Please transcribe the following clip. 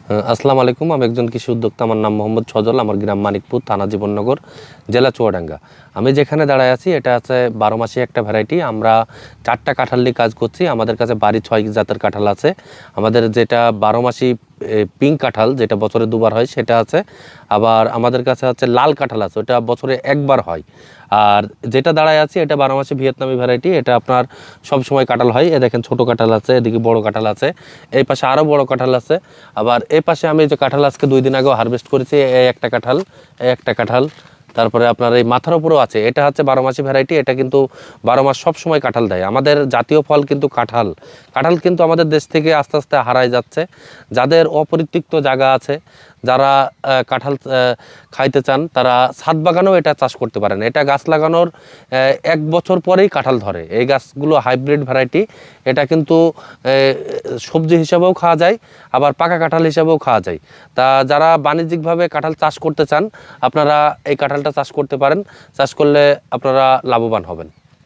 আসসালামু আলাইকুম। আমি একজন কৃষি উদ্যোক্তা। আমার নাম মোহাম্মদ সজল। আমার গ্রাম মানিকপুর, থানা জীবননগর, জেলা চুয়াডাঙ্গা। আমি যেখানে দাঁড়ায় আছি এটা আছে 12 মাসি একটা ভ্যারাইটি। আমরা 4টা কাঁঠাল নিয়ে কাজ করছি। আমাদের কাছে বাড়ি 6 জাতের কাঁঠাল আছে। আমাদের যেটা 12 মাসি পিঙ্ক কাঁঠাল, যেটা বছরে দুবার হয়, সেটা আছে। আবার আমাদের কাছে হচ্ছে লাল কাঁঠাল আছে, ওটা বছরে একবার হয়। আর যেটা দাঁড়ায় আছে এটা 12 মাসি ভিয়েতনামি ভ্যারাইটি। এটা আপনার সব সময় কাঁঠাল হয়। এ দেখেন ছোট কাঁঠাল আছে, এদিকে বড় কাঁঠাল আছে, এই পাশে আরও বড় কাঁঠাল আছে। আবার এই পাশে আমি যে কাঁঠাল আজকে 2 দিন আগেও হারভেস্ট করেছি, এই একটা কাঁঠাল, এই একটা কাঁঠাল। তারপরে আপনার এই মাথার উপরেও আছে, এটা হচ্ছে 12 মাসি ভ্যারাইটি। এটা কিন্তু 12 মাস সব সময় কাঁঠাল দেয়। আমাদের জাতীয় ফল কিন্তু কাঁঠাল। কাঁঠাল কিন্তু আমাদের দেশ থেকে আস্তে আস্তে হারায় যাচ্ছে। যাদের অপরিত্যক্ত জায়গা আছে, যারা কাঁঠাল খাইতে চান, তারা ছাদ বাগানেও এটা চাষ করতে পারেন। এটা গাছ লাগানোর 1 বছর পরেই কাঁঠাল ধরে। এই গাছগুলো হাইব্রিড ভ্যারাইটি। এটা কিন্তু সবজি হিসাবেও খাওয়া যায়, আবার পাকা কাঁঠাল হিসাবেও খাওয়া যায়। তা যারা বাণিজ্যিকভাবে কাঁঠাল চাষ করতে চান, আপনারা এই কাঁঠালটা চাষ করতে পারেন। চাষ করলে আপনারা লাভবান হবেন।